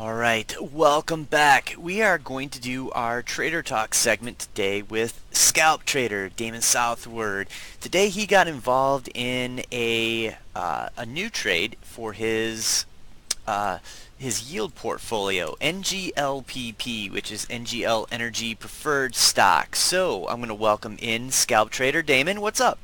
All right, welcome back. We are going to do our Trader Talk segment today with Scalp Trader, Damon Southward. Today he got involved in a new trade for his yield portfolio, NGLPP, which is NGL Energy Preferred Stock. So I'm going to welcome in Scalp Trader. Damon, what's up?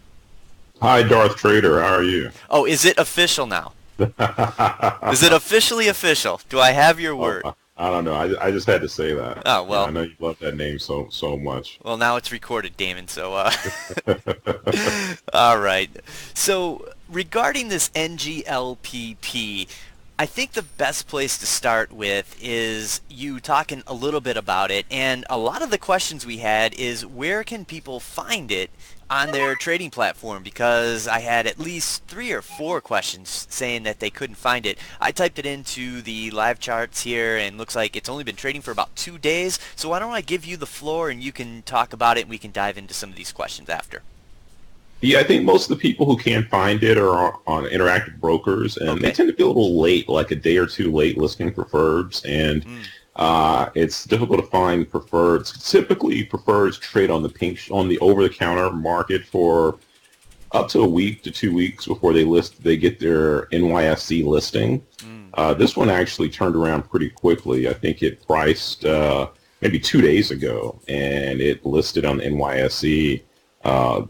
Hi, Darth Trader. How are you? Oh, is it official now? Is it officially official? Do I have your Oh, word? I don't know. I just had to say that. Oh, Yeah, I well, know you love that name so much. Well, now it's recorded, Damon, so all right. So, regarding this NGLPP, I think the best place to start with is you talking a little bit about it, and a lot of the questions we had is where can people find it on their trading platform, because I had at least 3 or 4 questions saying that they couldn't find it. I typed it into the live charts here and looks like it's only been trading for about 2 days. So why don't I give you the floor and you can talk about it and we can dive into some of these questions after. Yeah, I think most of the people who can't find it are on interactive brokers, and they Okay. tend to be a little late, like a day or two late listing preferreds, and Mm, it's difficult to find preferreds. Typically, preferreds trade on the on the over-the-counter market for up to a week to 2 weeks before they get their NYSE listing. mm. This one actually turned around pretty quickly. I think it priced maybe 2 days ago, and it listed on the NYSE uh,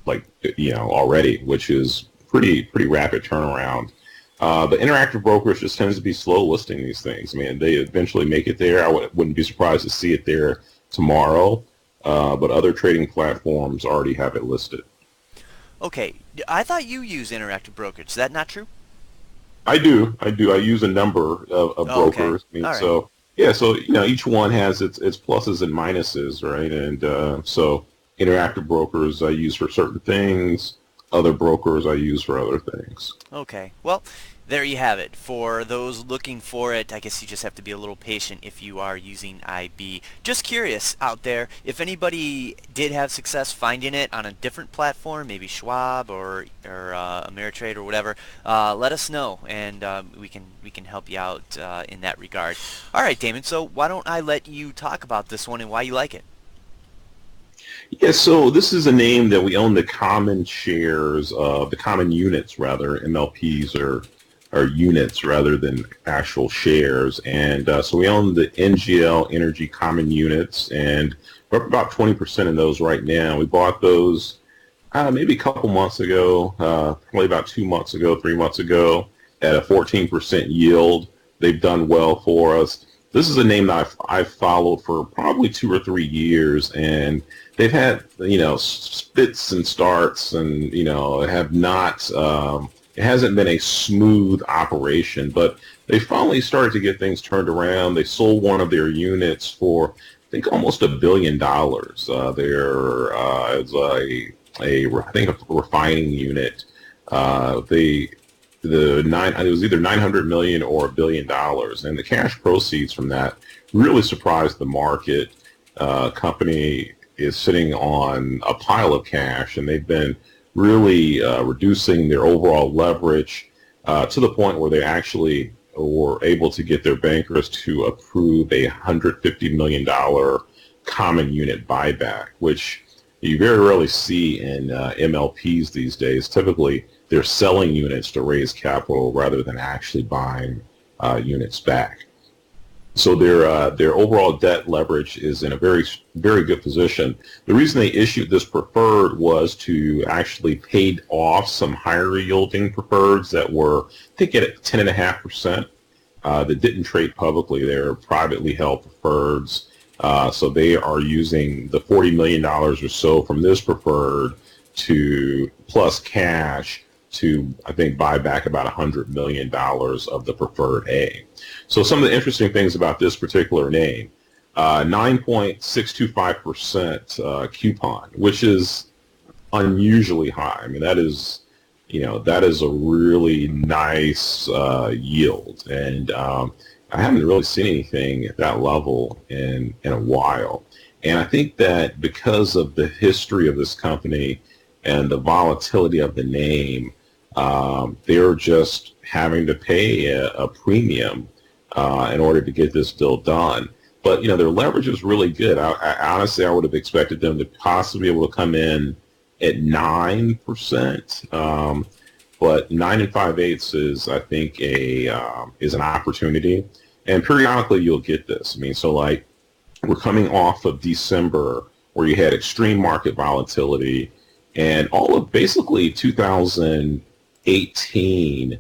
like already, which is pretty rapid turnaround. The interactive brokers just tends to be slow listing these things. I mean, they eventually make it there. Wouldn't be surprised to see it there tomorrow, but other trading platforms already have it listed. Okay. I thought you use interactive brokerage. Is that not true? I do. I use a number of Oh, okay. brokers. I mean, All right. so yeah, so each one has its pluses and minuses, right? And so interactive brokers I use for certain things, other brokers I use for other things. Okay. Well, there you have it. For those looking for it, I guess you just have to be a little patient if you are using IB. Just curious out there, if anybody did have success finding it on a different platform, maybe Schwab or Ameritrade or whatever, let us know, and we can help you out in that regard. All right, Damon. So why don't I let you talk about this one and why you like it? Yeah, so this is a name that we own the common shares, the common units rather. MLPs are units rather than actual shares, and so we own the NGL Energy common units, and we're up about 20% in those right now. We bought those maybe a couple months ago, probably about 2 months ago, 3 months ago, at a 14% yield. They've done well for us. This is a name that I've followed for probably 2 or 3 years, and they've had spits and starts, and have not. It hasn't been a smooth operation, but they finally started to get things turned around. They sold one of their units for I think almost $1 billion. It's I think a refining unit. They the nine it was either 900 million or $1 billion, and the cash proceeds from that really surprised the market. Company is sitting on a pile of cash, and they've been really reducing their overall leverage to the point where they actually were able to get their bankers to approve $150 million common unit buyback, which you very rarely see in MLPs these days. Typically, they're selling units to raise capital rather than actually buying units back. So their overall debt leverage is in a very good position. The reason they issued this preferred was to actually pay off some higher yielding preferreds that were, I think, at 10.5%, that didn't trade publicly. They're privately held preferreds. So they are using the $40 million or so from this preferred to plus cash to, I think, buy back about $100 million of the preferred A. So some of the interesting things about this particular name, 9.625% coupon, which is unusually high. I mean, that is a really nice yield, and I haven't really seen anything at that level in a while. And I think that because of the history of this company and the volatility of the name, they're just having to pay a premium in order to get this deal done. But their leverage is really good. Honestly, I would have expected them to possibly be able to come in at 9%. But 9 and 5/8 is, I think, a is an opportunity, and periodically you'll get this. I mean, so like we're coming off of December where you had extreme market volatility, and all of basically 2018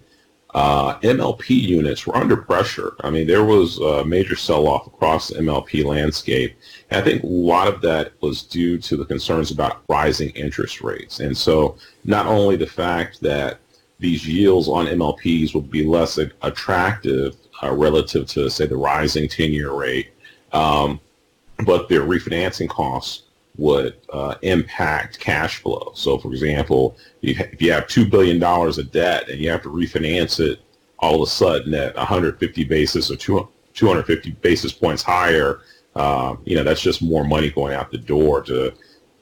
MLP units were under pressure. I mean, there was a major sell-off across the MLP landscape. And I think a lot of that was due to the concerns about rising interest rates. And so not only the fact that these yields on MLPs will be less attractive relative to, say, the rising 10-year rate, but their refinancing costs would impact cash flow. So, for example, if you have $2 billion of debt and you have to refinance it all of a sudden at 150 basis or 250 basis points higher, that's just more money going out the door to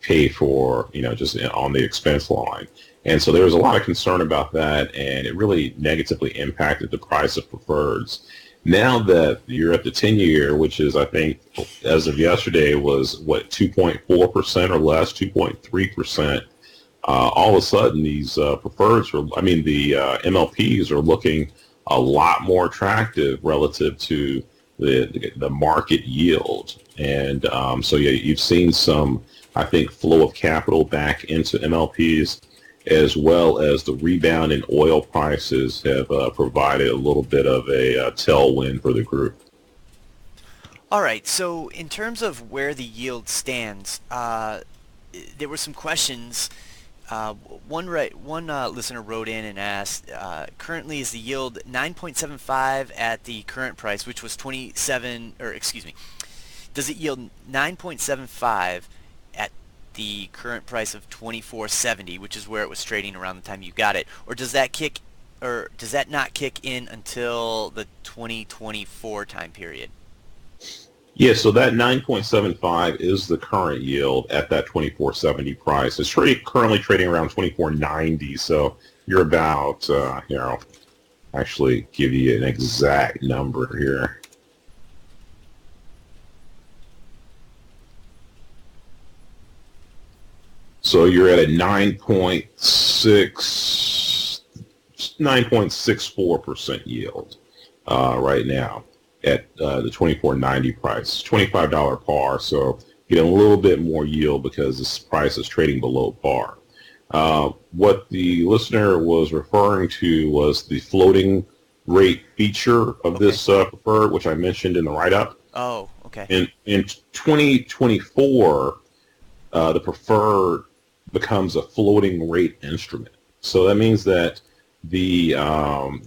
pay for, just on the expense line. And so there was a lot of concern about that, and it really negatively impacted the price of preferreds. Now that you're at the 10-year, which is, I think, as of yesterday, was, 2.4% or less, 2.3%, all of a sudden these preferreds, the MLPs are looking a lot more attractive relative to the market yield. And so, yeah, you've seen some, I think, flow of capital back into MLPs, as well as the rebound in oil prices have provided a little bit of a tailwind for the group. All right, so in terms of where the yield stands, there were some questions. One listener wrote in and asked, currently is the yield 9.75 at the current price, which was 27, or excuse me, does it yield 9.75 at the current price of 24.70, which is where it was trading around the time you got it, or does that not kick in until the 2024 time period? Yeah, so that 9.75 is the current yield at that 24.70 price. It's currently trading around 24.90, so you're about, actually give you an exact number here. So you're at a 9.64% yield right now at the 24.90 price, $25 par. So getting a little bit more yield because this price is trading below par. What the listener was referring to was the floating rate feature of this preferred, which I mentioned in the write-up. Oh, okay. In 2024, the preferred becomes a floating rate instrument. So that means that the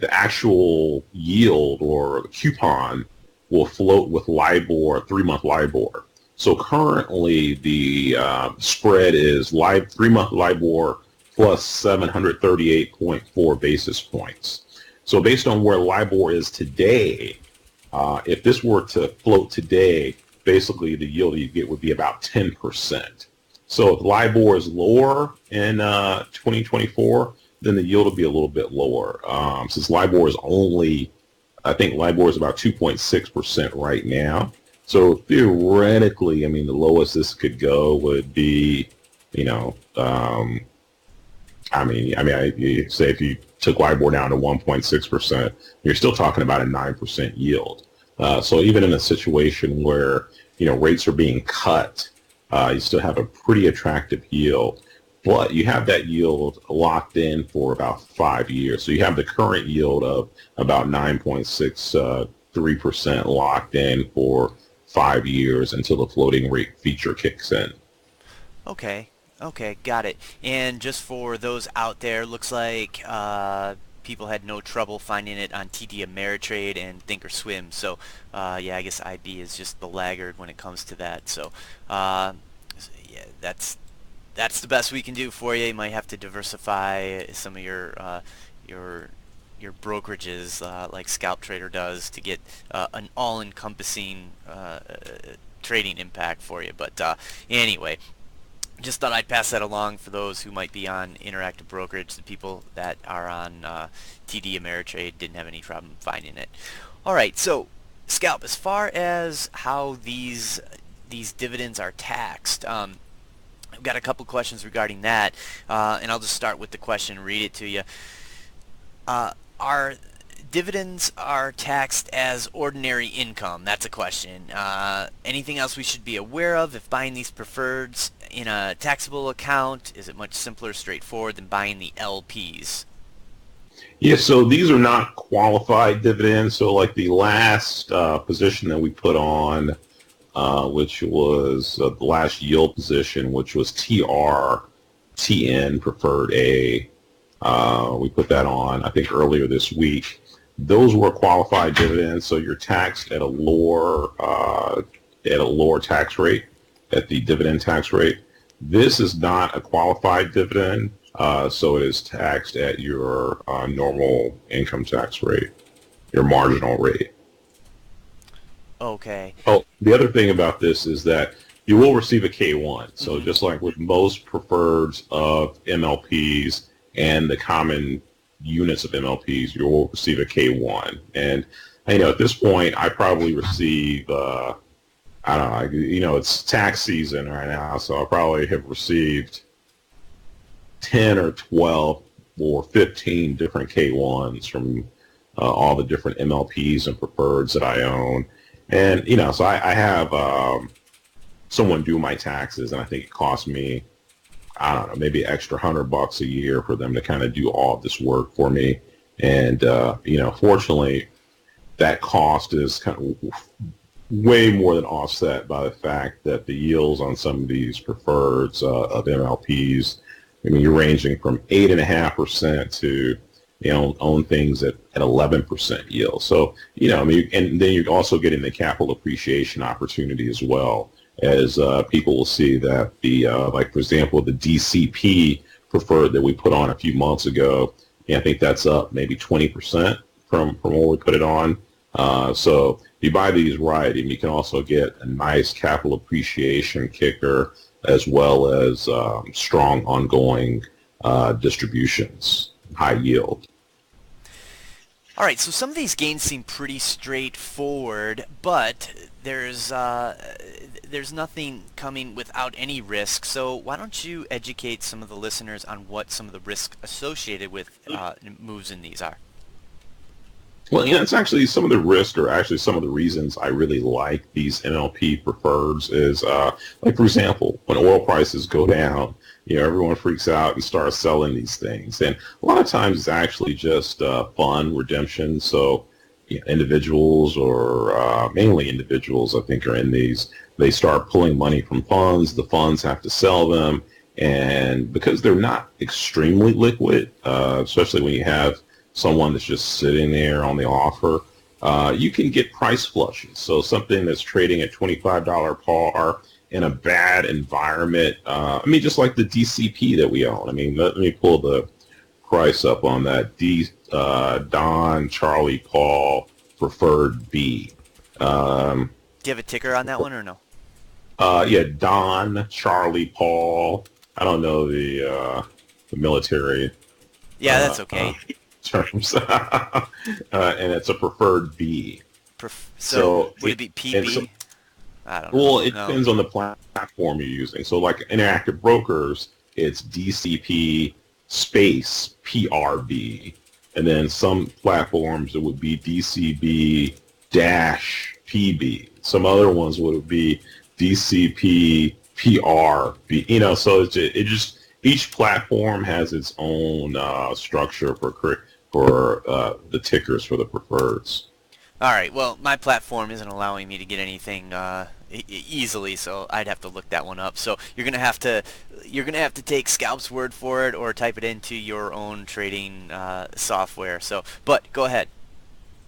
actual yield or the coupon will float with LIBOR, 3-month LIBOR. So currently the spread is 3-month LIBOR plus 738.4 basis points. So based on where LIBOR is today, if this were to float today, basically the yield you get would be about 10%. So if LIBOR is lower in 2024, then the yield will be a little bit lower. Since LIBOR is I think LIBOR is about 2.6% right now. So theoretically, the lowest this could go would be, you say if you took LIBOR down to 1.6%, you're still talking about a 9% yield. So even in a situation where, rates are being cut, you still have a pretty attractive yield, but you have that yield locked in for about 5 years. So you have the current yield of about 9.63% locked in for 5 years until the floating rate feature kicks in. Okay, got it. And just for those out there, looks like people had no trouble finding it on TD Ameritrade and Thinkorswim. So yeah, I guess IB is just the laggard when it comes to that. So yeah, that's the best we can do for you. You might have to diversify some of your brokerages like Scalp Trader does to get an all-encompassing trading impact for you. But anyway, just thought I'd pass that along for those who might be on Interactive Brokerage. The people that are on TD Ameritrade didn't have any problem finding it. All right, so Scalp, as far as how these dividends are taxed, I've got a couple questions regarding that, and I'll just start with the question and read it to you. Are dividends are taxed as ordinary income? That's a question. Anything else we should be aware of if buying these preferreds in a taxable account? Is it much simpler, straightforward than buying the LPs? Yeah, so these are not qualified dividends. So like the last position that we put on, which was the last yield position, which was TRTN Preferred A. We put that on, I think, earlier this week. Those were qualified dividends, so you're taxed at a lower tax rate, at the dividend tax rate. This is not a qualified dividend, so it is taxed at your normal income tax rate, your marginal rate. Okay. Oh, the other thing about this is that you will receive a K1. So Mm-hmm. just like with most preferreds of MLPs and the common units of MLPs, you will receive a K1. And at this point, I probably receive, I don't know, it's tax season right now, so I probably have received 10 or 12 or 15 different K1s from all the different MLPs and preferreds that I own. And, so I have someone do my taxes, and I think it costs me, I don't know, maybe extra $100 a year for them to kind of do all of this work for me. And, fortunately, that cost is kind of way more than offset by the fact that the yields on some of these preferreds of MLPs, I mean, you're ranging from 8.5% to own things at 11% yield. So, I mean, and then you're also getting the capital appreciation opportunity as well, as people will see that the, like, for example, the DCP preferred that we put on a few months ago, I think that's up maybe 20% from when we put it on. So if you buy these right, and you can also get a nice capital appreciation kicker as well as strong ongoing distributions, high yield. All right, so some of these gains seem pretty straightforward, but there's nothing coming without any risk. So why don't you educate some of the listeners on what some of the risks associated with moves in these are? Well, it's actually some of the risk, or actually some of the reasons I really like these NLP prefers is, like, for example, when oil prices go down, everyone freaks out and starts selling these things. And a lot of times it's actually just fund redemption. So individuals, or mainly individuals, I think, are in these. They start pulling money from funds. The funds have to sell them. And because they're not extremely liquid, especially when you have someone that's just sitting there on the offer, you can get price flushes. So something that's trading at $25 par in a bad environment, I mean, just like the DCP that we own. I mean, let me pull the price up on that Don Charlie Paul Preferred B. Do you have a ticker on that one or no? Yeah, Don Charlie Paul. I don't know the military Yeah, that's okay. terms, and it's a preferred B. So would it be PB? I don't know. Well, it No. depends on the platform you're using. So like Interactive Brokers, it's DCP space PRB. And then some platforms, it would be DCB dash PB. Some other ones would be DCP PRB. So it just, each platform has its own structure for the tickers for the preferreds. All right. Well, my platform isn't allowing me to get anything easily, so I'd have to look that one up. So you're gonna have to take Scalp's word for it, or type it into your own trading software. So, but go ahead.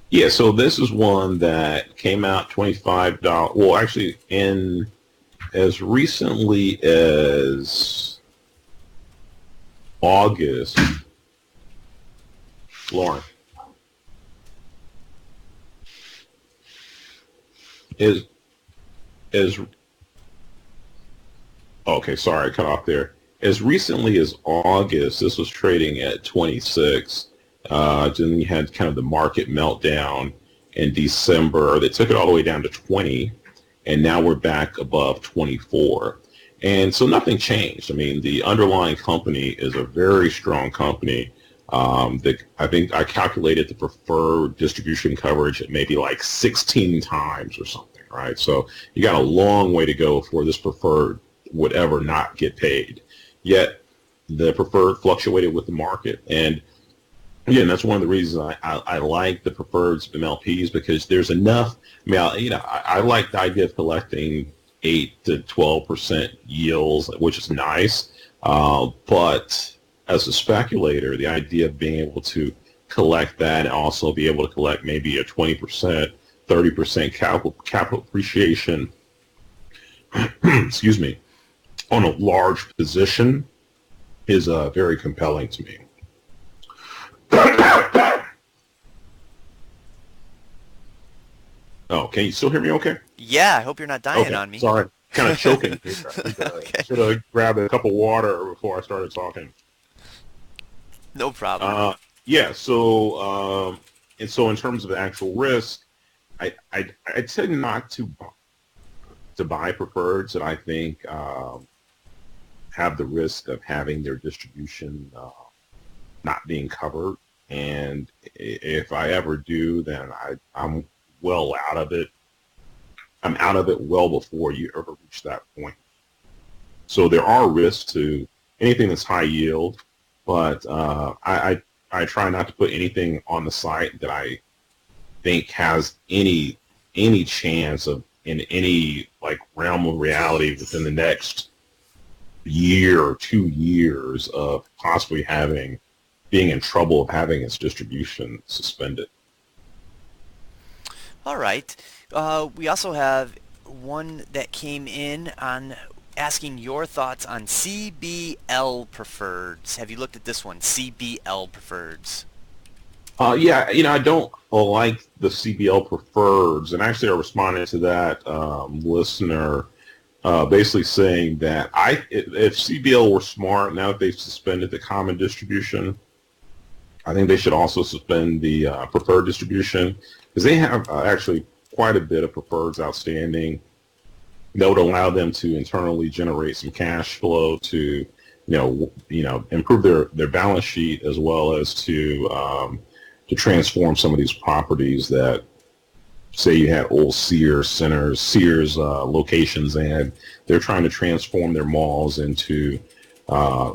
Yeah. So this is one that came out $25. Well, actually, in as recently as August, Lauren. Is okay, sorry, I cut off there. As recently as August, this was trading at 26. Then you had kind of the market meltdown, in December. They took it all the way down to 20, and now we're back above 24. And so nothing changed. I mean, the underlying company is a very strong company. I think I calculated the preferred distribution coverage at maybe like 16 times or something, right? So you got a long way to go for this preferred would ever not get paid. Yet the preferred fluctuated with the market. And again, that's one of the reasons I like the preferreds MLPs, because there's enough. I mean, I like the idea of collecting 8 to 12% yields, which is nice. But as a speculator, the idea of being able to collect that and also be able to collect maybe a 20%, 30% capital appreciation, excuse me, on a large position is very compelling to me. Oh, can you still hear me okay? Yeah, I hope you're not dying Okay, on me. sorry. Kind of choking. Okay, Should have grabbed a cup of water before I started talking. no problem. Uh, yeah, so and so in terms of the actual risk, I tend not to buy preferreds that I think have the risk of having their distribution not being covered. And if I ever do, then I'm well out of it. I'm out of it well before you ever reach that point. So there are risks to anything that's high yield, but I try not to put anything on the site that I think has any chance of in any like realm of reality within the next year or 2 years of possibly being in trouble of having its distribution suspended. All right. We also have one that came in on asking your thoughts on CBL preferreds. Have you looked at this one, CBL preferreds? Yeah, I don't like the CBL preferreds, and actually I responded to that listener basically saying that if CBL were smart, now that they've suspended the common distribution, I think they should also suspend the preferred distribution, because they have actually quite a bit of preferreds outstanding that would allow them to internally generate some cash flow to, improve their balance sheet, as well as to transform some of these properties that, say you had old Sears locations, and they're trying to transform their malls into,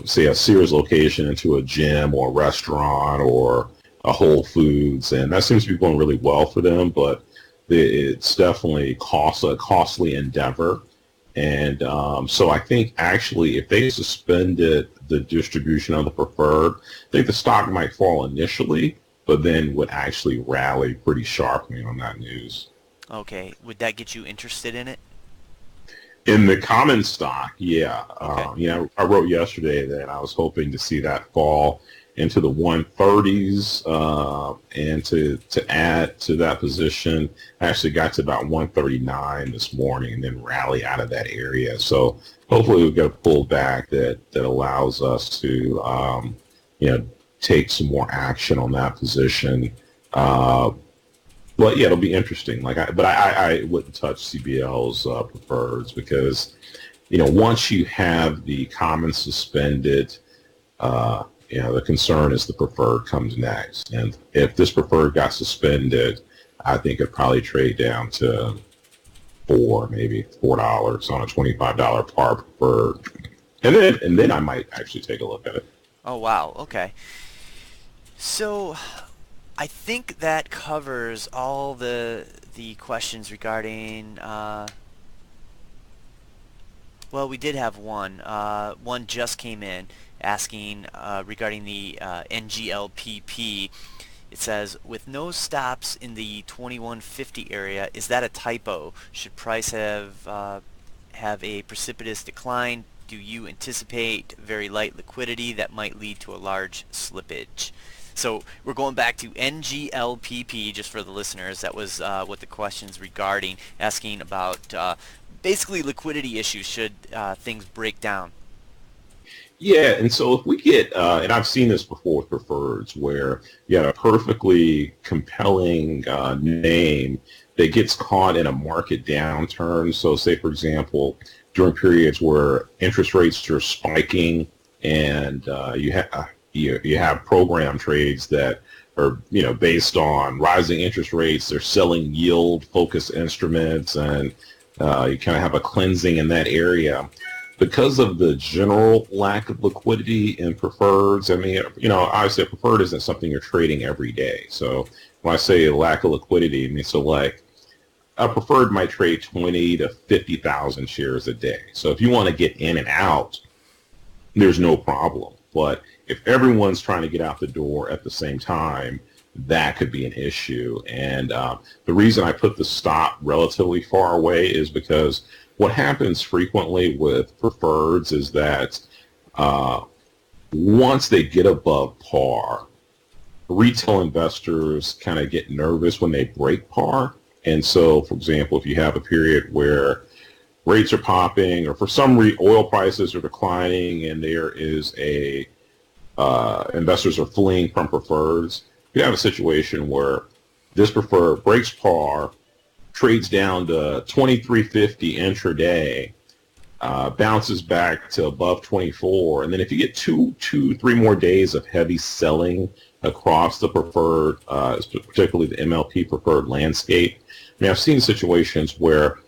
say, a Sears location into a gym or a restaurant or a Whole Foods, and that seems to be going really well for them, but it's definitely a costly endeavor. And so I think actually if they suspended the distribution of the preferred, I think the stock might fall initially, but then would actually rally pretty sharply on that news. Okay. Would that get you interested in it? In the common stock, yeah. Okay. I wrote yesterday that I was hoping to see that fall into the 130s, and to add to that position, I actually got to about 139 this morning and then rally out of that area. So hopefully we'll get a pullback that allows us to, take some more action on that position. But yeah, it'll be interesting. I wouldn't touch CBL's preferreds, because once you have the common suspended, the concern is the preferred comes next. And if this preferred got suspended, I think it'd probably trade down to maybe $4 on a $25 par preferred, and then I might actually take a look at it. Oh, wow. Okay. So I think that covers all the questions regarding well, we did have one. One just came in asking regarding the NGLPP. It says, with no stops in the 2150 area, is that a typo? Should price have a precipitous decline? Do you anticipate very light liquidity that might lead to a large slippage? So we're going back to NGLPP, just for the listeners. That was what the question's regarding, asking about basically liquidity issues should things break down. Yeah, and so if we get, and I've seen this before with preferreds, where you have a perfectly compelling name that gets caught in a market downturn. So, say for example, during periods where interest rates are spiking, and you have program trades that are based on rising interest rates. They're selling yield focused instruments, and you kind of have a cleansing in that area because of the general lack of liquidity in preferreds. I mean, obviously a preferred isn't something you're trading every day. So when I say lack of liquidity, I mean, so like a preferred might trade 20 to 50,000 shares a day. So if you want to get in and out, there's no problem. But if everyone's trying to get out the door at the same time, that could be an issue. And the reason I put the stop relatively far away is because what happens frequently with preferreds is that uh, once they get above par, retail investors kind of get nervous when they break par. And so, for example, if you have a period where rates are popping or for some oil prices are declining and there is a investors are fleeing from preferreds, you have a situation where this preferred breaks par, trades down to 2350 intraday, bounces back to above 24, and then if you get 3 more days of heavy selling across the preferred, particularly the MLP preferred landscape. I mean, I've seen situations where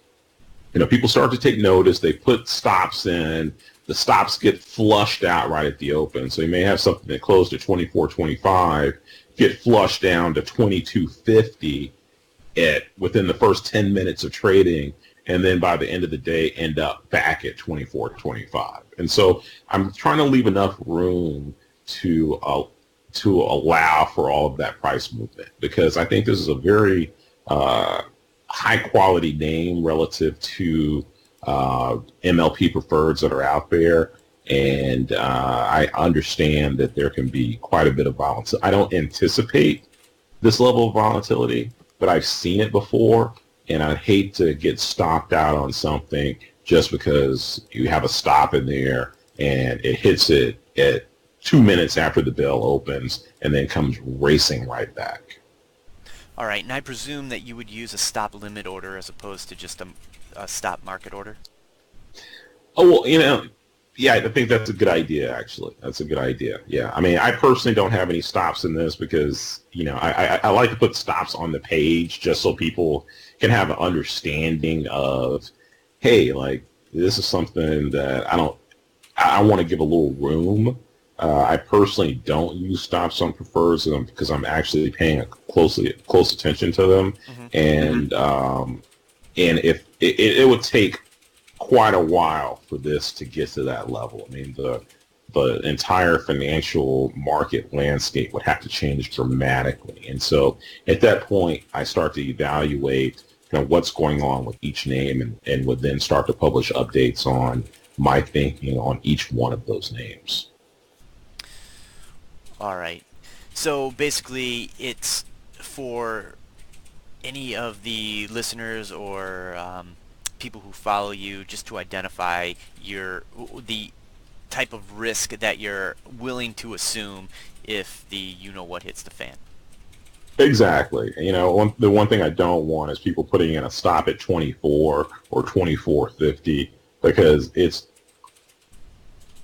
people start to take notice. They put stops in. The stops get flushed out right at the open. So you may have something that closed at 24.25, get flushed down to 22.50 within the first 10 minutes of trading, and then by the end of the day end up back at 24.25. And so I'm trying to leave enough room to allow for all of that price movement, because I think this is a very high quality name relative to MLP preferreds that are out there. And I understand that there can be quite a bit of volatility. I don't anticipate this level of volatility, but I've seen it before, and I'd hate to get stopped out on something just because you have a stop in there and it hits it at 2 minutes after the bell opens and then comes racing right back. All right, and I presume that you would use a stop limit order as opposed to just a stop market order? Oh, well, yeah, I think that's a good idea, actually. That's a good idea. Yeah. I mean, I personally don't have any stops in this because, I like to put stops on the page just so people can have an understanding of, hey, like, this is something that I want to give a little room. I personally don't use stops on prefers because I'm actually paying close attention to them. Mm-hmm. And if it would take quite a while for this to get to that level. I mean, the entire financial market landscape would have to change dramatically. And so at that point, I start to evaluate what's going on with each name, and would then start to publish updates on my thinking on each one of those names. All right. So basically, it's for any of the listeners or people who follow you just to identify the type of risk that you're willing to assume if the you-know-what hits the fan. Exactly. The one thing I don't want is people putting in a stop at 24 or 24.50, because it's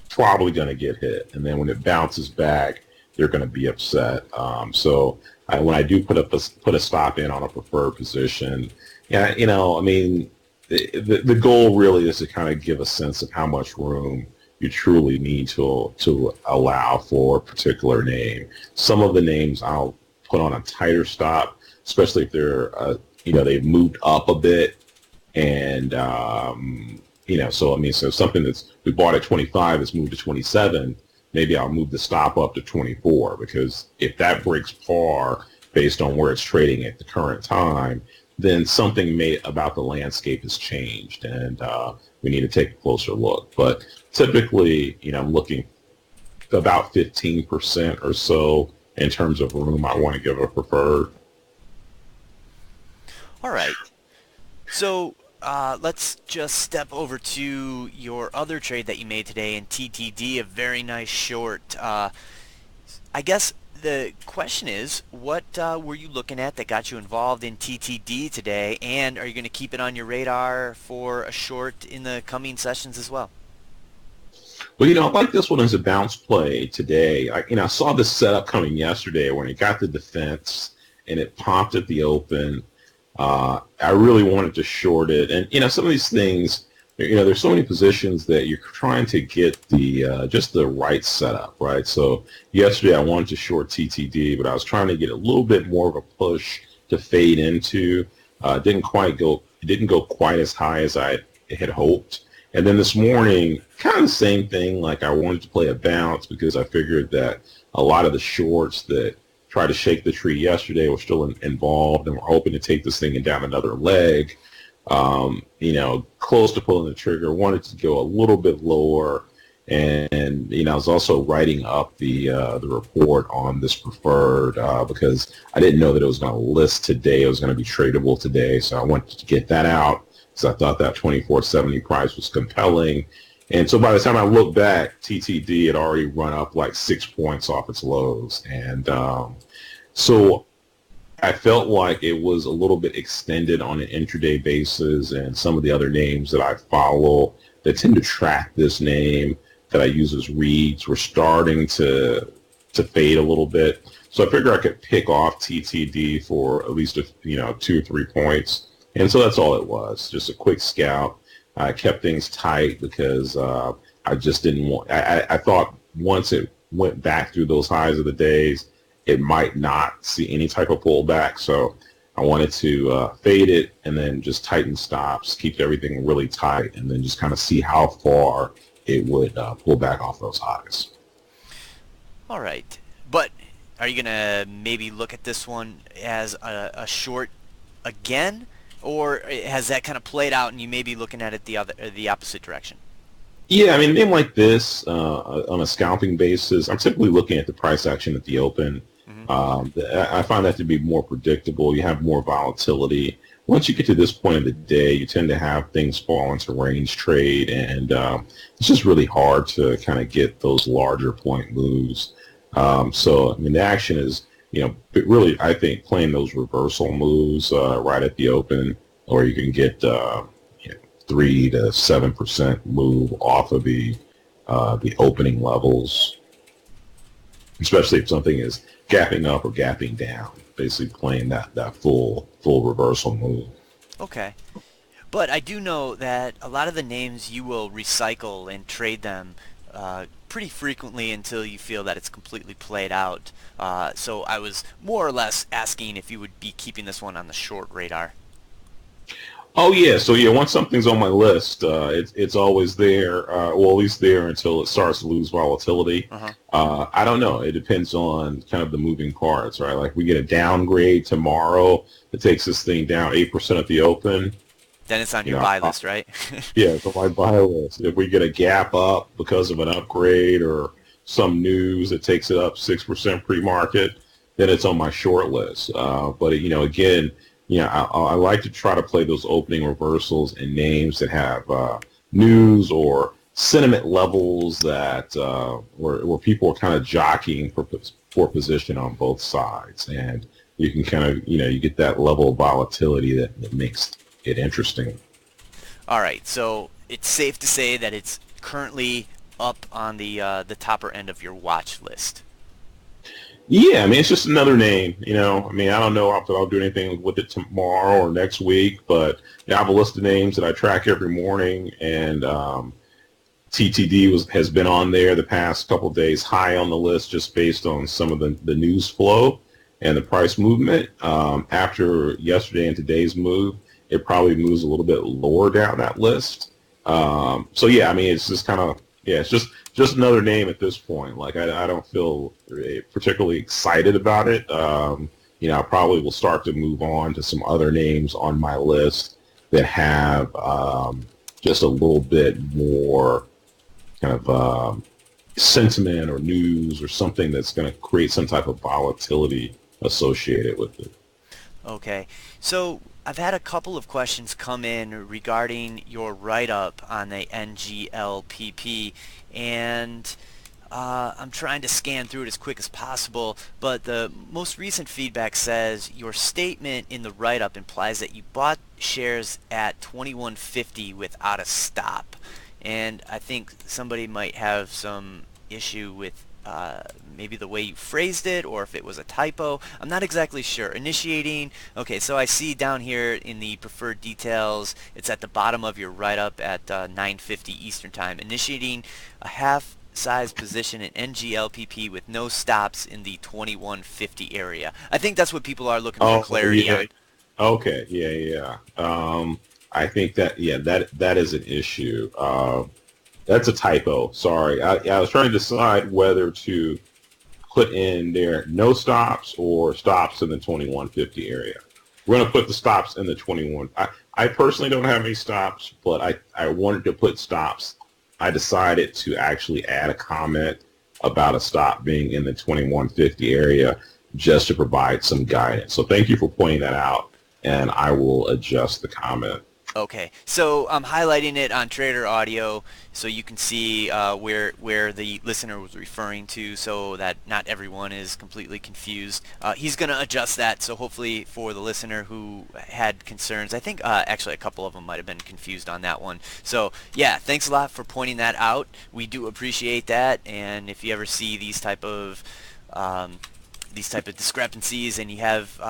probably going to get hit. And then when it bounces back, they're going to be upset. When I do put a stop in on a preferred position, yeah, I mean, the goal really is to kind of give a sense of how much room you truly need to allow for a particular name. Some of the names I'll put on a tighter stop, especially if they're they've moved up a bit, and so something that's we bought at 25 has moved to 27. Maybe I'll move the stop up to 24, because if that breaks par based on where it's trading at the current time, then something about the landscape has changed, and we need to take a closer look. But typically, I'm looking about 15% or so in terms of room I want to give a preferred. All right. So let's just step over to your other trade that you made today in TTD, a very nice short. I guess the question is, what were you looking at that got you involved in TTD today, and are you going to keep it on your radar for a short in the coming sessions as well? Well, I like this one as a bounce play today. I saw this setup coming yesterday when it got the defense and it popped at the open. I really wanted to short it, and some of these things, there's so many positions that you're trying to get the just the right setup, right? So yesterday I wanted to short TTD, but I was trying to get a little bit more of a push to fade into. It didn't go quite as high as I had hoped. And then this morning, kind of the same thing. Like I wanted to play a bounce because I figured that a lot of the shorts that tried to shake the tree yesterday were still involved and were hoping to take this thing down another leg. Close to pulling the trigger, wanted to go a little bit lower. And I was also writing up the report on this preferred because I didn't know that it was going to list today. It was going to be tradable today, so I wanted to get that out because I thought that 24.70 price was compelling. And so by the time I looked back, TTD had already run up like 6 points off its lows, and so I felt like it was a little bit extended on an intraday basis, and some of the other names that I follow that tend to track this name that I use as reads were starting to fade a little bit. So I figured I could pick off TTD for at least 2 or 3 points, and so that's all it was, just a quick scalp. I kept things tight because I just didn't want. I thought once it went back through those highs of the days, it might not see any type of pullback. So I wanted to fade it and then just tighten stops, keep everything really tight, and then just kind of see how far it would pull back off those highs. All right. But are you going to maybe look at this one as a short again? Or has that kind of played out and you may be looking at it the opposite direction? Yeah, I mean, a name like this on a scalping basis, I'm typically looking at the price action at the open. Hmm. I find that to be more predictable. You have more volatility. Once you get to this point of the day, you tend to have things fall into range trade, and it's just really hard to kind of get those larger point moves. So, I mean, the action is, really, I think, playing those reversal moves right at the open, or you can get 3 to 7% move off of the opening levels, especially if something is gapping up or gapping down, basically playing that full reversal move. Okay. But I do know that a lot of the names you will recycle and trade them pretty frequently until you feel that it's completely played out. So I was more or less asking if you would be keeping this one on the short radar. Oh yeah, so yeah, once something's on my list, it's always there. Well, at least there until it starts to lose volatility. Uh-huh. I don't know. It depends on kind of the moving parts, right? Like we get a downgrade tomorrow that takes this thing down 8% at the open. Then it's on You your know, buy list, right? yeah, it's on my buy list. If we get a gap up because of an upgrade or some news that takes it up 6% pre-market, then it's on my short list. But again, I like to try to play those opening reversals in names that have news or sentiment levels that where people are kind of jockeying for position on both sides, and you can kind of you get that level of volatility that makes it interesting. All right, so it's safe to say that it's currently up on the topper end of your watch list. Yeah, I mean, it's just another name, I mean, I don't know if I'll do anything with it tomorrow or next week, but I have a list of names that I track every morning, and TTD has been on there the past couple of days, high on the list just based on some of the news flow and the price movement. After yesterday and today's move, it probably moves a little bit lower down that list. So yeah, I mean, it's just kind of, yeah, it's just another name at this point. Like I don't feel particularly excited about it. I probably will start to move on to some other names on my list that have just a little bit more kind of sentiment or news or something that's going to create some type of volatility associated with it. Okay, so I've had a couple of questions come in regarding your write-up on the NGLPP, and I'm trying to scan through it as quick as possible, but the most recent feedback says your statement in the write-up implies that you bought shares at 21.50 without a stop. And I think somebody might have some issue with maybe the way you phrased it, or if it was a typo. I'm not exactly sure. Initiating, okay, so I see down here in the preferred details, it's at the bottom of your write-up at 9:50 Eastern Time. Initiating a half size position in NGLPP with no stops in the 2150 area. I think that's what people are looking for Oh, clarity yeah. on. Okay. Yeah, yeah. I think that, yeah, that is an issue. That's a typo. Sorry. I was trying to decide whether to put in there no stops or stops in the 2150 area. We're going to put the stops in the 21. I personally don't have any stops, but I wanted to put stops. I decided to actually add a comment about a stop being in the 2150 area just to provide some guidance. So thank you for pointing that out, and I will adjust the comment. Okay, so I'm highlighting it on Trader Audio so you can see where the listener was referring to, so that not everyone is completely confused. He's going to adjust that, so hopefully for the listener who had concerns, I think actually a couple of them might have been confused on that one. So yeah, thanks a lot for pointing that out. We do appreciate that, and if you ever see these type of discrepancies and you have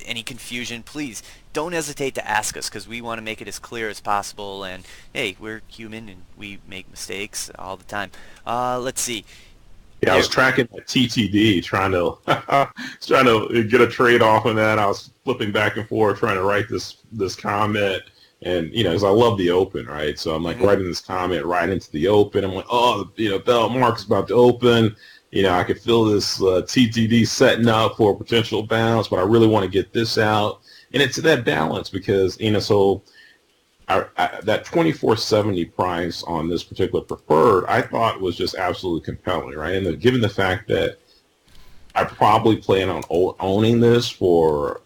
any confusion, please don't hesitate to ask us, because we want to make it as clear as possible. And hey, we're human and we make mistakes all the time. Let's see. Yeah, I There. was tracking that TTD, trying to get a trade off on that. I was flipping back and forth trying to write this comment, and because I love the open, right? So I'm like Mhm. writing this comment right into the open. I'm like, oh, bell mark's about to open. I could feel this TTD setting up for a potential bounce, but I really want to get this out, and it's that balance because so. That 2470 price on this particular preferred, I thought was just absolutely compelling, right? And given the fact that I probably plan on owning this for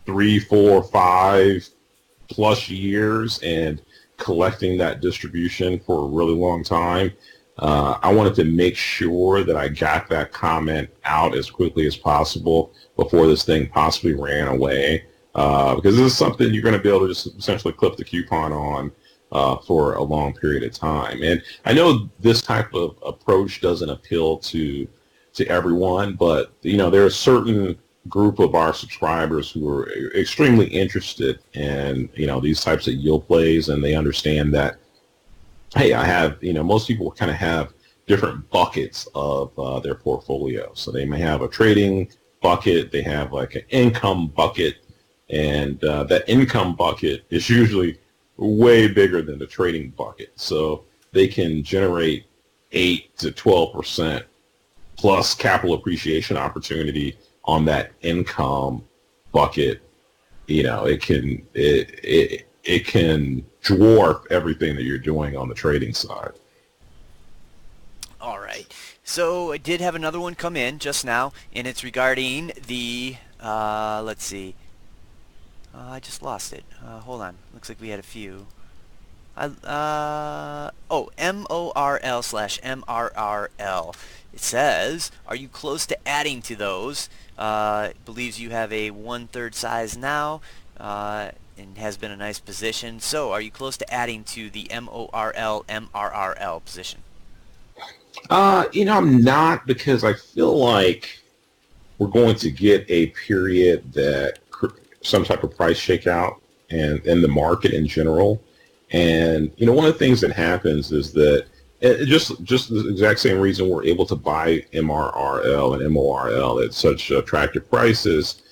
3, 4, 5+ years and collecting that distribution for a really long time, I wanted to make sure that I got that comment out as quickly as possible before this thing possibly ran away. Because this is something you're going to be able to just essentially clip the coupon on for a long period of time. And I know this type of approach doesn't appeal to everyone, but there are a certain group of our subscribers who are extremely interested in these types of yield plays, and they understand that, hey, I have most people kind of have different buckets of their portfolio. So they may have a trading bucket, they have like an income bucket, and that income bucket is usually way bigger than the trading bucket. So they can generate 8 to 12% plus capital appreciation opportunity on that income bucket. It can dwarf everything that you're doing on the trading side. All right. So I did have another one come in just now, and it's regarding the, let's see. I just lost it. Hold on. Looks like we had a few. MORL/MRRL. It says, are you close to adding to those? Believes you have a 1/3 size now, and has been a nice position. So are you close to adding to the MORL/MRRL position? I'm not, because I feel like we're going to get a period that some type of price shakeout and in the market in general. And one of the things that happens is that just the exact same reason we're able to buy MRRL and MORL at such attractive prices,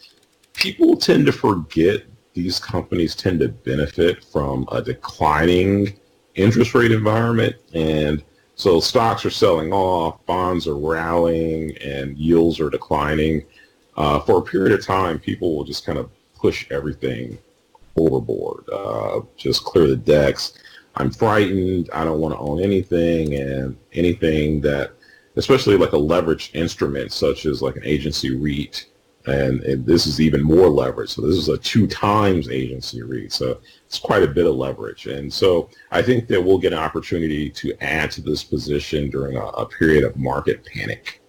people tend to forget these companies tend to benefit from a declining interest rate environment. And so stocks are selling off, bonds are rallying, and yields are declining. For a period of time, people will just kind of push everything overboard, just clear the decks. I'm frightened. I don't want to own anything, and anything that, especially like a leveraged instrument such as like an agency REIT, And this is even more leverage. So this is a 2 times agency read. So it's quite a bit of leverage. And so I think that we'll get an opportunity to add to this position during a period of market panic.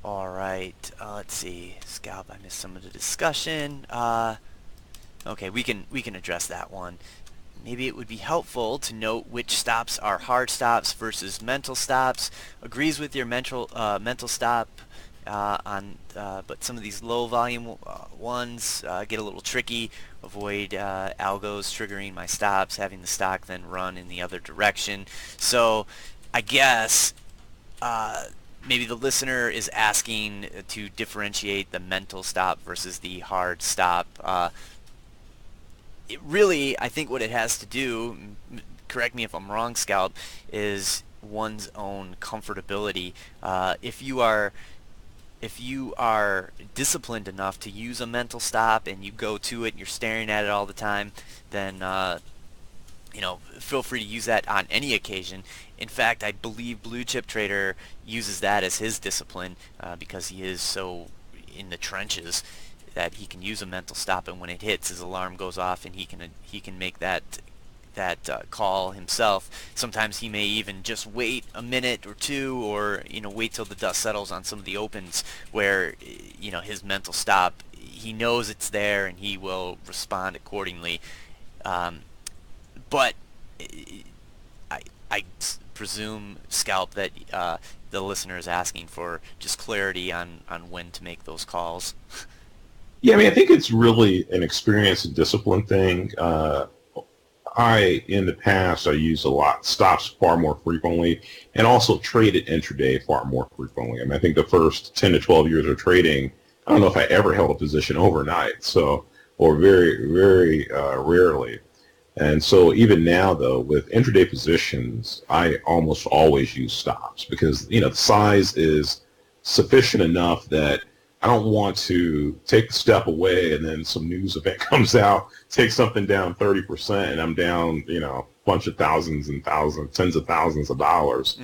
All right. Let's see. Scalp. I missed some of the discussion. Okay, we can address that one. Maybe it would be helpful to note which stops are hard stops versus mental stops. Agrees with your mental stop but some of these low volume ones get a little tricky. Avoid algos triggering my stops, having the stock then run in the other direction. So I guess maybe the listener is asking to differentiate the mental stop versus the hard stop. Really, I think what it has to do, correct me if I'm wrong, Scalp, is one's own comfortability. If you are disciplined enough to use a mental stop and you go to it and you're staring at it all the time, then feel free to use that on any occasion. In fact, I believe Blue Chip Trader uses that as his discipline because he is so in the trenches that he can use a mental stop, and when it hits, his alarm goes off, and he can make that call himself. Sometimes he may even just wait a minute or two, or wait till the dust settles on some of the opens where his mental stop. He knows it's there, and he will respond accordingly. But I presume, Scalp, that the listener is asking for just clarity on when to make those calls. Yeah, I mean, I think it's really an experience and discipline thing. In the past, I used a lot stops far more frequently, and also traded intraday far more frequently. I mean, I think the first 10 to 12 years of trading, I don't know if I ever held a position overnight, or very, very rarely. And so even now, though, with intraday positions, I almost always use stops because, the size is sufficient enough that I don't want to take a step away and then some news event comes out, take something down 30%, and I'm down, a bunch of thousands and thousands, tens of thousands of dollars,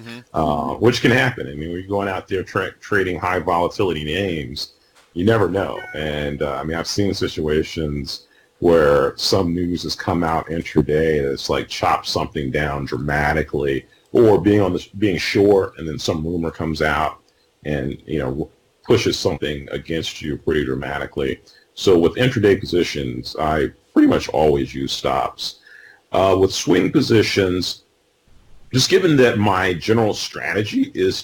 which can happen. I mean, when you're going out there trading high volatility names, you never know. And I mean, I've seen situations where some news has come out intraday that's like chopped something down dramatically, or being short, and then some rumor comes out and pushes something against you pretty dramatically. So with intraday positions, I pretty much always use stops. With swing positions, just given that my general strategy is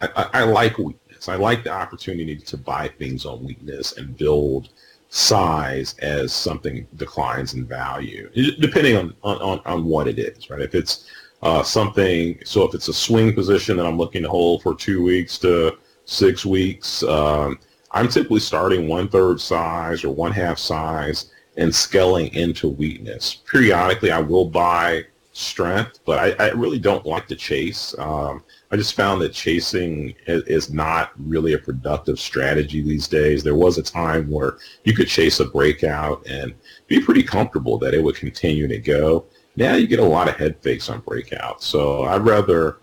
I like weakness. I like the opportunity to buy things on weakness and build size as something declines in value, depending on what it is, right? If it's if it's a swing position that I'm looking to hold for 2 weeks to 6 weeks, I'm typically starting 1/3 size or 1/2 size and scaling into weakness. Periodically, I will buy strength, but I really don't like to chase. I just found that chasing is not really a productive strategy these days. There was a time where you could chase a breakout and be pretty comfortable that it would continue to go. Now you get a lot of head fakes on breakouts. So I'd rather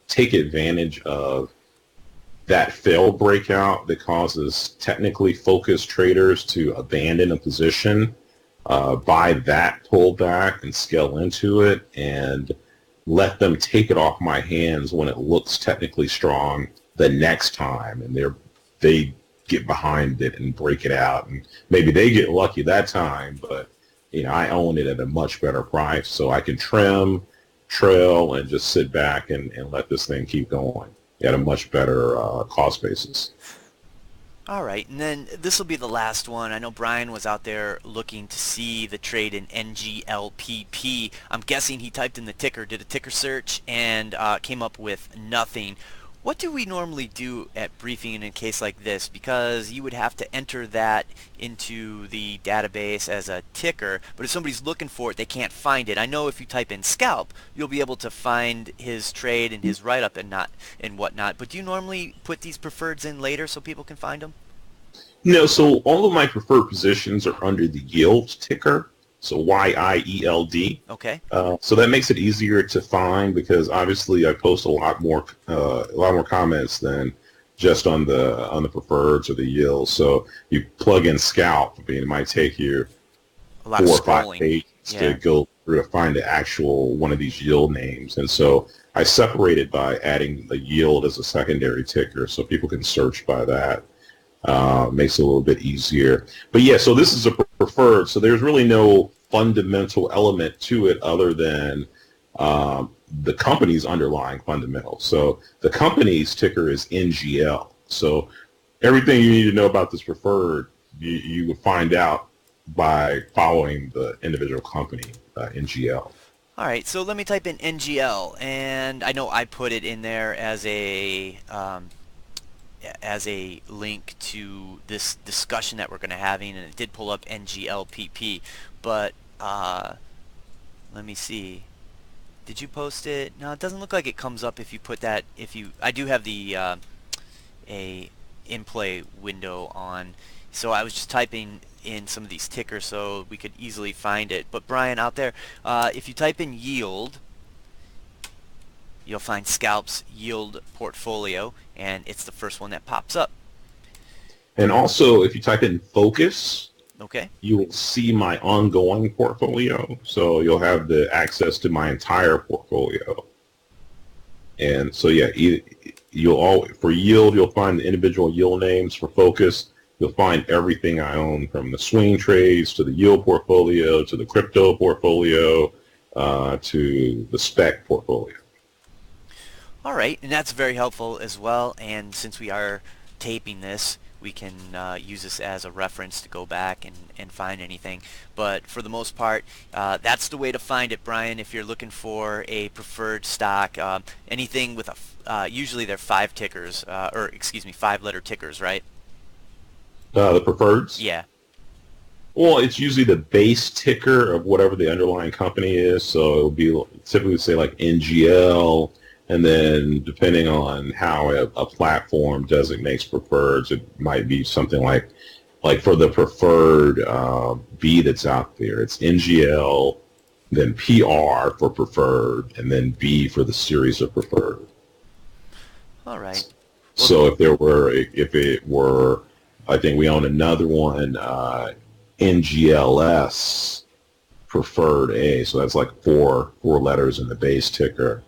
take advantage of that failed breakout that causes technically focused traders to abandon a position, buy that pullback and scale into it, and let them take it off my hands when it looks technically strong the next time, and they get behind it and break it out, and maybe they get lucky that time, but I own it at a much better price, so I can trim, trail, and just sit back and let this thing keep going at a much better cost basis. All right, and then this will be the last one. I know Brian was out there looking to see the trade in NGLPP. I'm guessing he typed in the ticker, did a ticker search, and came up with nothing. What do we normally do at briefing in a case like this? Because you would have to enter that into the database as a ticker, but if somebody's looking for it, they can't find it. I know if you type in scalp, you'll be able to find his trade and his write-up and whatnot. But do you normally put these preferreds in later so people can find them? No, so all of my preferred positions are under the yield ticker, so YIELD. Okay. So that makes it easier to find because obviously I post a lot more comments than just on the preferreds or the yields. So you plug in Scalp, I mean, it might take you A lot of 4 or 5 scrolling. pages to Yeah. go through to find the actual one of these yield names. And so I separated by adding the yield as a secondary ticker so people can search by that. Makes it a little bit easier. But yeah, so this is a preferred. So there's really no fundamental element to it other than the company's underlying fundamentals. So the company's ticker is NGL. So everything you need to know about this preferred, you would find out by following the individual company, NGL. All right, so let me type in NGL, and I know I put it in there as a link to this discussion that we're going to having, and it did pull up NGLPP. But let me see. Did you post it? No, it doesn't look like it comes up if you put that. If you, I do have the a in-play window on, so I was just typing in some of these tickers so we could easily find it. But Brian, out there, if you type in yield, you'll find Scalp's yield portfolio, and it's the first one that pops up. And also, if you type in focus, Okay. you will see my ongoing portfolio. So you'll have the access to my entire portfolio. And so yeah, for yield, you'll find the individual yield names. For focus, you'll find everything I own, from the swing trades to the yield portfolio to the crypto portfolio to the spec portfolio. All right, and that's very helpful as well. And since we are taping this, we can use this as a reference to go back and find anything. But for the most part, that's the way to find it, Brian, if you're looking for a preferred stock. Anything with usually they're 5 tickers, or excuse me, 5-letter tickers, right? The preferreds? Yeah. Well, it's usually the base ticker of whatever the underlying company is. So it'll be typically say like NGL, and then depending on how a platform designates preferreds, it might be something like for the preferred B that's out there, it's NGL, then PR for preferred, and then B for the series of preferred. All right. Well, So if it were, I think we own another one, NGLS preferred A. So that's like four letters in the base ticker.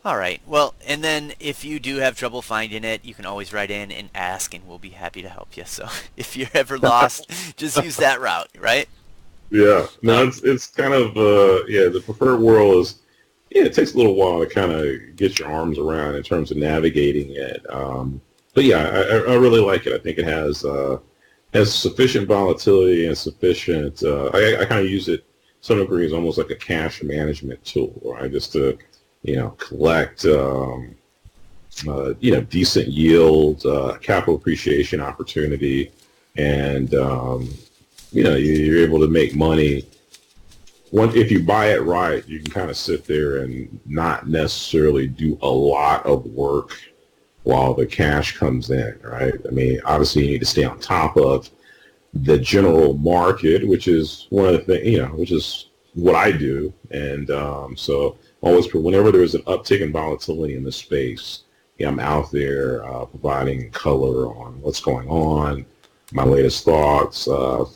all right. Well, and then if you do have trouble finding it, you can always write in and ask, and we'll be happy to help you. So if you're ever lost, just use that route, right? Yeah, no, Um, it's kind of yeah. The preferred world is, yeah. It takes a little while to kind of get your arms around in terms of navigating it. But yeah, I really like it. I think it has sufficient volatility and sufficient. I kind of use it to some degree as almost like a cash management tool, right? Just to collect decent yield, capital appreciation opportunity, and you're able to make money. If you buy it right, you can kind of sit there and not necessarily do a lot of work while the cash comes in, right? I mean, obviously you need to stay on top of the general market, which is one of the things, which is what I do. And so always, whenever there's an uptick in volatility in the space, yeah, I'm out there providing color on what's going on, my latest thoughts. A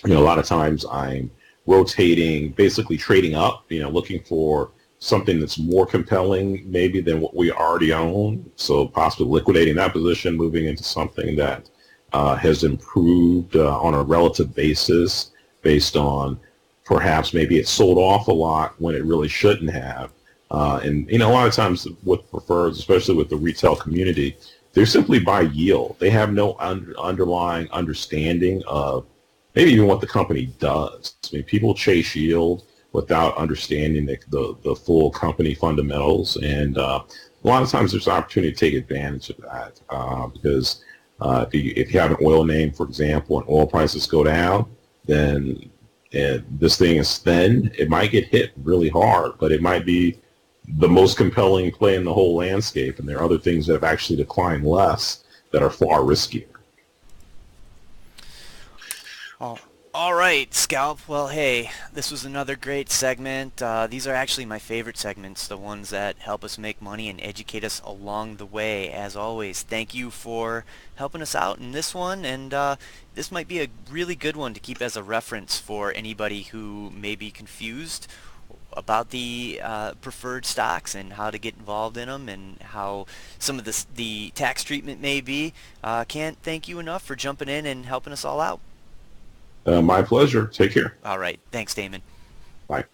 lot of times I'm rotating, basically trading up, looking for something that's more compelling maybe than what we already own. So possibly liquidating that position, moving into something that has improved on a relative basis based on perhaps maybe it sold off a lot when it really shouldn't have. And a lot of times with preferreds, especially with the retail community, they're simply by yield. They have no underlying understanding of maybe even what the company does. I mean, people chase yield without understanding the full company fundamentals, and a lot of times there's an opportunity to take advantage of that because if you have an oil name, for example, and oil prices go down, then this thing is thin. It might get hit really hard, but it might be the most compelling play in the whole landscape, and there are other things that have actually declined less that are far riskier. all All right, Scalp. Well, hey, this was another great segment. These are actually my favorite segments, the ones that help us make money and educate us along the way. As always, thank you for helping us out in this one, and this might be a really good one to keep as a reference for anybody who may be confused about the preferred stocks and how to get involved in them and how some of the tax treatment may be. Can't thank you enough for jumping in and helping us all out. My pleasure. Take care. All right. Thanks, Damon. Bye.